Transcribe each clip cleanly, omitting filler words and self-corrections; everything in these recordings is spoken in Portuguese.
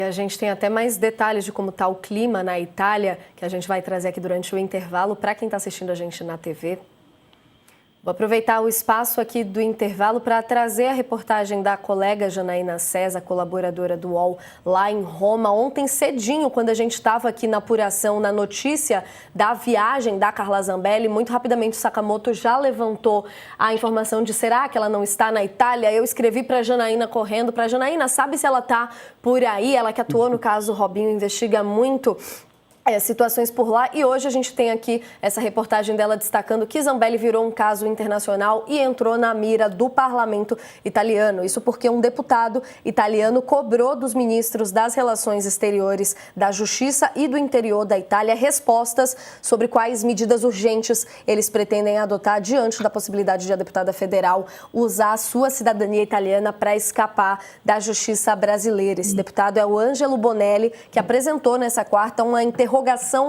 A gente tem até mais detalhes de como está o clima na Itália, que a gente vai trazer aqui durante o intervalo para quem está assistindo a gente na TV. Vou aproveitar o espaço aqui do intervalo para trazer a reportagem da colega Janaína César, colaboradora do UOL, lá em Roma. Ontem cedinho, quando a gente estava aqui na apuração, na notícia da viagem da Carla Zambelli, muito rapidamente o Sakamoto já levantou a informação de será que ela não está na Itália? Eu escrevi para a Janaína correndo, para a Janaína, sabe se ela está por aí? Ela que atuou no caso Robinho, investiga muito situações por lá, e hoje a gente tem aqui essa reportagem dela destacando que Zambelli virou um caso internacional e entrou na mira do parlamento italiano. Isso porque um deputado italiano cobrou dos ministros das Relações Exteriores, da Justiça e do Interior da Itália respostas sobre quais medidas urgentes eles pretendem adotar diante da possibilidade de a deputada federal usar a sua cidadania italiana para escapar da justiça brasileira. Esse deputado é o Ângelo Bonelli, que apresentou nessa quarta uma interrogação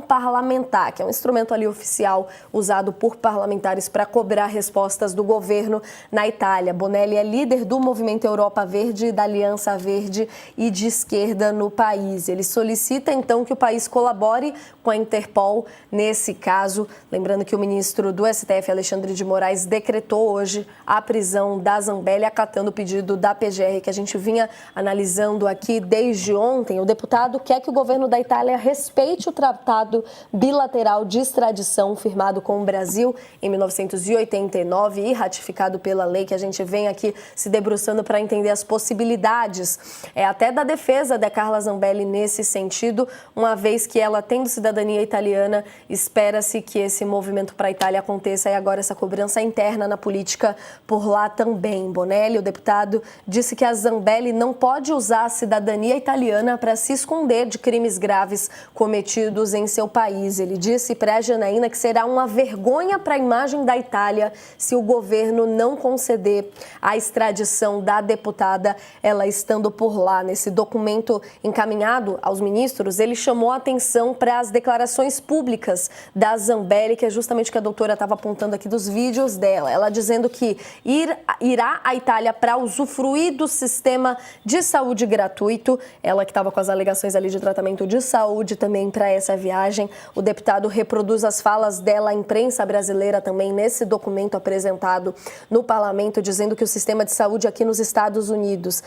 parlamentar, que é um instrumento ali oficial usado por parlamentares para cobrar respostas do governo na Itália. Bonelli é líder do Movimento Europa Verde e da Aliança Verde e de Esquerda no país. Ele solicita, então, que o país colabore com a Interpol nesse caso. Lembrando que o ministro do STF, Alexandre de Moraes, decretou hoje a prisão da Zambelli, acatando o pedido da PGR que a gente vinha analisando aqui desde ontem. O deputado quer que o governo da Itália respeite o tratado bilateral de extradição firmado com o Brasil em 1989 e ratificado pela lei, que a gente vem aqui se debruçando para entender as possibilidades até da defesa da Carla Zambelli nesse sentido, uma vez que ela tendo cidadania italiana, espera-se que esse movimento para a Itália aconteça e agora essa cobrança interna na política por lá também. Bonelli, o deputado, disse que a Zambelli não pode usar a cidadania italiana para se esconder de crimes graves cometidos em seu país. Ele disse para a Janaína que será uma vergonha para a imagem da Itália se o governo não conceder a extradição da deputada, ela estando por lá. Nesse documento encaminhado aos ministros, ele chamou a atenção para as declarações públicas da Zambelli, que é justamente o que a doutora estava apontando aqui dos vídeos dela. Ela dizendo que irá à Itália para usufruir do sistema de saúde gratuito. Ela que estava com as alegações ali de tratamento de saúde também para essa viagem. O deputado reproduz as falas dela à imprensa brasileira também nesse documento apresentado no parlamento, dizendo que o sistema de saúde aqui nos Estados Unidos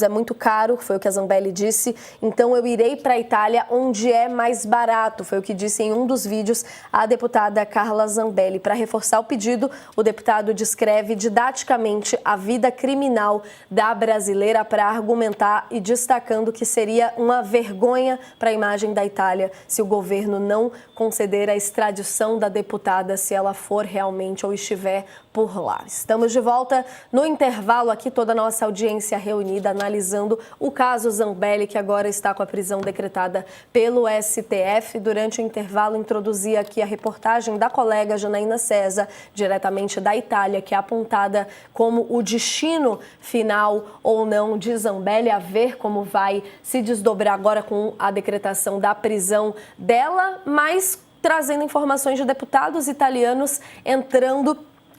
é muito caro, foi o que a Zambelli disse, então eu irei para a Itália onde é mais barato, foi o que disse em um dos vídeos a deputada Carla Zambelli. Para reforçar o pedido, o deputado descreve didaticamente a vida criminal da brasileira para argumentar e destacando que seria uma vergonha para a imagem da Itália se o governo não conceder a extradição da deputada, se ela for realmente ou estiver por lá. Estamos de volta no intervalo aqui, toda a nossa audiência reunida analisando o caso Zambelli, que agora está com a prisão decretada pelo STF. Durante o intervalo, introduzi aqui a reportagem da colega Janaína César, diretamente da Itália, que é apontada como o destino final ou não de Zambelli, a ver como vai se desdobrar agora com a decretação da prisão dela, mas trazendo informações de deputados italianos entrando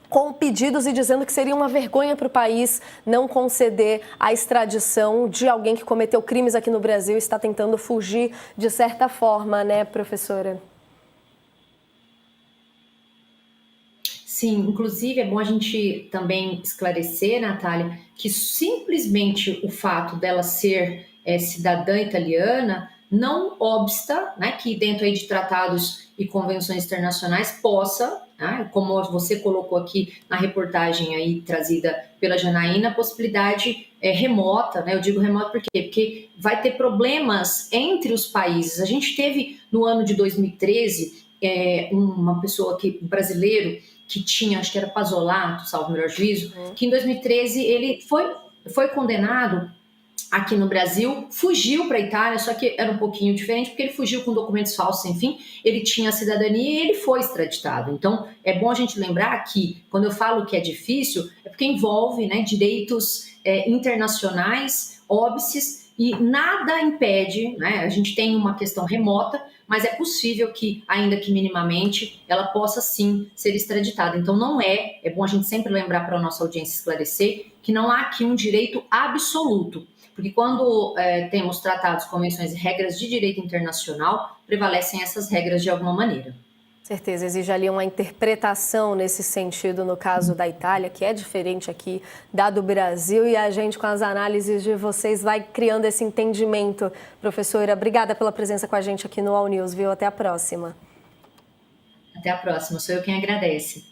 com pedidos e dizendo que seria uma vergonha para o país não conceder a extradição de alguém que cometeu crimes aqui no Brasil e está tentando fugir de certa forma, né, professora? Sim, inclusive é bom a gente também esclarecer, Natália, que simplesmente o fato dela ser cidadã italiana não obsta, né, que dentro aí de tratados e convenções internacionais possa, né, como você colocou aqui na reportagem aí trazida pela Janaína, a possibilidade remota, né? Eu digo remota por quê? Porque vai ter problemas entre os países. A gente teve no ano de 2013 uma pessoa um brasileiro que tinha, acho que era Pasolato, salvo o melhor juízo, que em 2013 ele foi condenado aqui no Brasil, fugiu para a Itália, só que era um pouquinho diferente, porque ele fugiu com documentos falsos, enfim, ele tinha a cidadania e ele foi extraditado. Então, é bom a gente lembrar que, quando eu falo que é difícil, é porque envolve, né, direitos internacionais, óbices, e nada impede, né, a gente tem uma questão remota, mas é possível que, ainda que minimamente, ela possa sim ser extraditada. Então não é bom a gente sempre lembrar para a nossa audiência esclarecer que não há aqui um direito absoluto. Porque quando temos tratados, convenções e regras de direito internacional, prevalecem essas regras de alguma maneira. Certeza, exige ali uma interpretação nesse sentido no caso da Itália, que é diferente aqui da do Brasil, e a gente, com as análises de vocês, vai criando esse entendimento. Professora, obrigada pela presença com a gente aqui no All News, viu? Até a próxima. Até a próxima, sou eu quem agradece.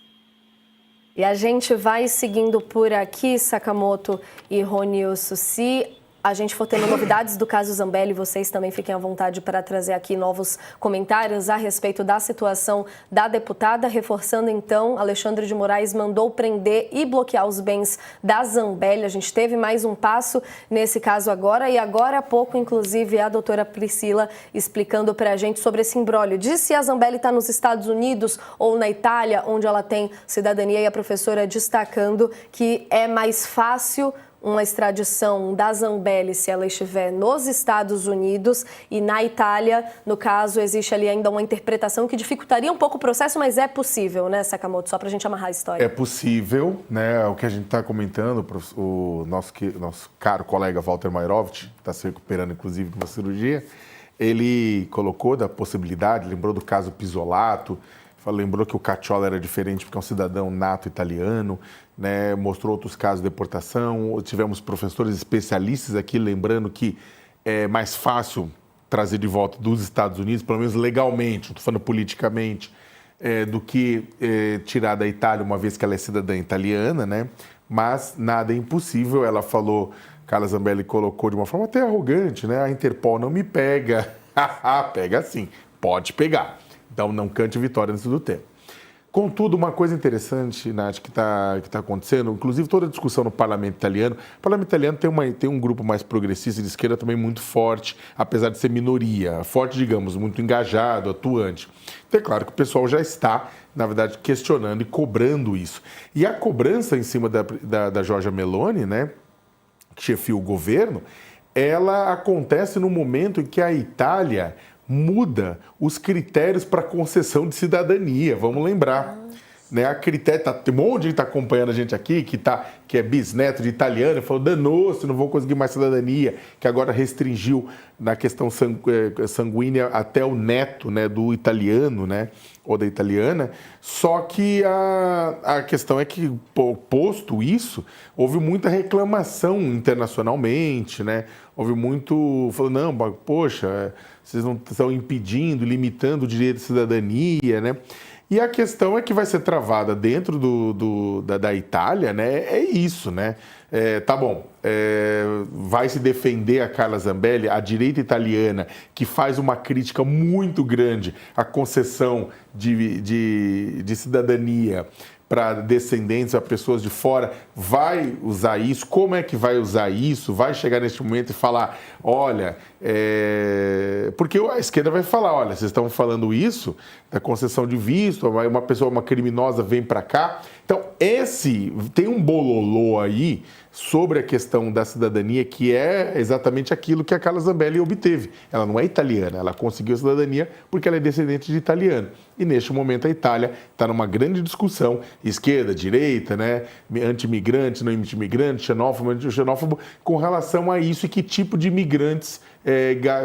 E a gente vai seguindo por aqui, Sakamoto e Ronilson. Se a gente for tendo novidades do caso Zambelli, vocês também fiquem à vontade para trazer aqui novos comentários a respeito da situação da deputada. Reforçando então, Alexandre de Moraes mandou prender e bloquear os bens da Zambelli. A gente teve mais um passo nesse caso agora, e agora há pouco, inclusive, a doutora Priscila explicando para a gente sobre esse imbróglio de se a Zambelli está nos Estados Unidos ou na Itália, onde ela tem cidadania, e a professora destacando que é mais fácil uma extradição da Zambelli se ela estiver nos Estados Unidos, e na Itália, no caso, existe ali ainda uma interpretação que dificultaria um pouco o processo, mas é possível, né, Sakamoto? Só para a gente amarrar a história. É possível, né? O que a gente está comentando, o nosso caro colega Walter Mairovich, que está se recuperando, inclusive, de uma cirurgia, ele colocou da possibilidade, lembrou do caso Pisolato, lembrou que o Cacciola era diferente porque é um cidadão nato italiano, né? Mostrou outros casos de deportação. Tivemos professores especialistas aqui lembrando que é mais fácil trazer de volta dos Estados Unidos, pelo menos legalmente, não estou falando politicamente, do que tirar da Itália, uma vez que ela é cidadã italiana, né? Mas nada é impossível. Ela falou, Carla Zambelli colocou de uma forma até arrogante, né? A Interpol não me pega. Pega sim, pode pegar. Então, não cante vitória antes do tempo. Contudo, uma coisa interessante, Nath, que está acontecendo, inclusive toda a discussão no parlamento italiano. O parlamento italiano tem um grupo mais progressista de esquerda também muito forte, apesar de ser minoria. Forte, digamos, muito engajado, atuante. Então, é claro que o pessoal já está, na verdade, questionando e cobrando isso. E a cobrança em cima da Giorgia Meloni, né, que chefia o governo, ela acontece no momento em que a Itália muda os critérios para concessão de cidadania, vamos lembrar. Né, a critério, tem um monte de gente que está acompanhando a gente aqui, que é bisneto de italiano, e falou, danou-se, não vou conseguir mais cidadania, que agora restringiu na questão sanguínea até o neto, né, do italiano, né, ou da italiana. Só que a questão é que, posto isso, houve muita reclamação internacionalmente, né, houve muito, falando, não, poxa, vocês não estão impedindo, limitando o direito de cidadania, né? E a questão é que vai ser travada dentro da Itália, né? É isso, né? Tá bom, vai se defender a Carla Zambelli, a direita italiana, que faz uma crítica muito grande à concessão de cidadania para descendentes, a pessoas de fora, vai usar isso? Como é que vai usar isso? Vai chegar neste momento e falar, olha, porque a esquerda vai falar, olha, vocês estão falando isso da concessão de visto, uma pessoa, uma criminosa vem para cá. Então, tem um bololô aí sobre a questão da cidadania, que é exatamente aquilo que a Carla Zambelli obteve. Ela não é italiana, ela conseguiu a cidadania porque ela é descendente de italiano. E neste momento a Itália está numa grande discussão, esquerda, direita, né, anti-imigrante, não anti-imigrante, xenófobo, anti-xenófobo, com relação a isso e que tipo de imigrantes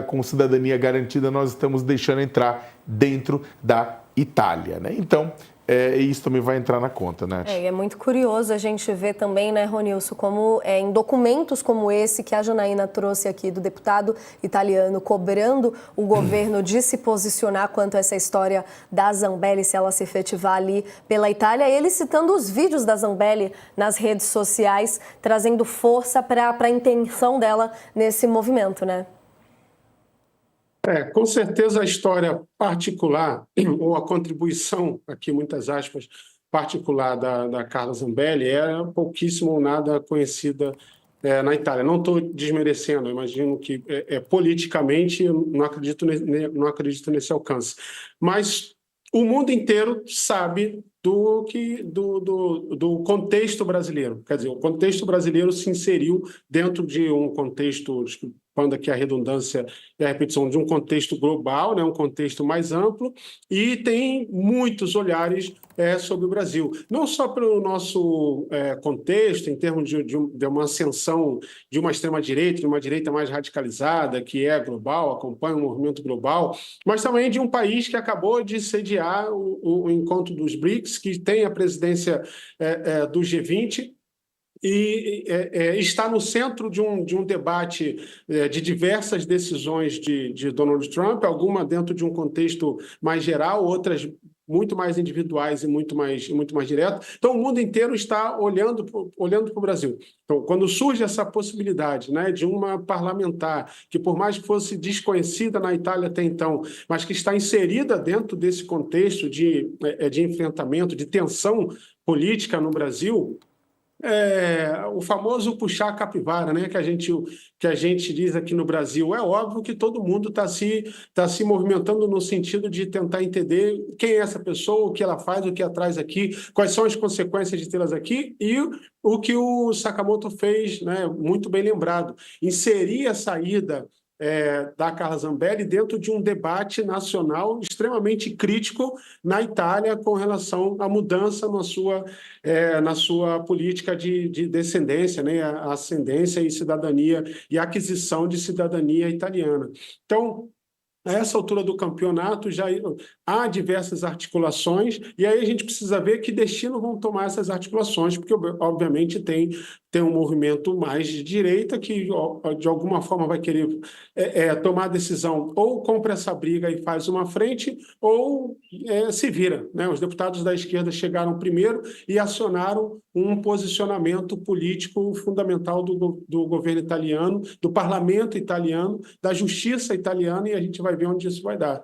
com cidadania garantida nós estamos deixando entrar dentro da Itália, né? Então, isso também vai entrar na conta, né? É muito curioso a gente ver também, né, Ronilson, como em documentos como esse que a Janaína trouxe aqui do deputado italiano cobrando o governo de se posicionar quanto a essa história da Zambelli, se ela se efetivar ali pela Itália, ele citando os vídeos da Zambelli nas redes sociais, trazendo força para a intenção dela nesse movimento, né? Com certeza a história particular, ou a contribuição, aqui muitas aspas, particular da Carla Zambelli era pouquíssimo ou nada conhecida na Itália. Não estou desmerecendo, eu imagino que politicamente eu não acredito nesse alcance. Mas o mundo inteiro sabe do contexto brasileiro. Quer dizer, o contexto brasileiro se inseriu dentro de um contexto participando aqui a redundância e a repetição de um contexto global, né, um contexto mais amplo, e tem muitos olhares sobre o Brasil. Não só pelo nosso contexto, em termos de uma ascensão de uma extrema-direita, de uma direita mais radicalizada, que é global, acompanha o movimento global, mas também de um país que acabou de sediar o encontro dos BRICS, que tem a presidência do G20, e está no centro de um debate de diversas decisões de Donald Trump, alguma dentro de um contexto mais geral, outras muito mais individuais e muito mais direto. Então, o mundo inteiro está olhando para o Brasil. Então, quando surge essa possibilidade, né, de uma parlamentar que, por mais que fosse desconhecida na Itália até então, mas que está inserida dentro desse contexto de enfrentamento, de tensão política no Brasil, o famoso puxar a capivara, né, que a gente diz aqui no Brasil. É óbvio que todo mundo está se movimentando no sentido de tentar entender quem é essa pessoa, o que ela faz, o que ela traz aqui, quais são as consequências de tê-las aqui, e o que o Sakamoto fez, né, muito bem lembrado, inserir a saída da Carla Zambelli dentro de um debate nacional extremamente crítico na Itália com relação à mudança na sua política de descendência, né, a ascendência e cidadania e aquisição de cidadania italiana. Então, a essa altura do campeonato já há diversas articulações, e aí a gente precisa ver que destino vão tomar essas articulações, porque obviamente tem um movimento mais de direita que de alguma forma vai querer tomar a decisão, ou compra essa briga e faz uma frente, ou se vira, né? Os deputados da esquerda chegaram primeiro e acionaram um posicionamento político fundamental do governo italiano, do parlamento italiano, da justiça italiana, e a gente vai ver onde isso vai dar.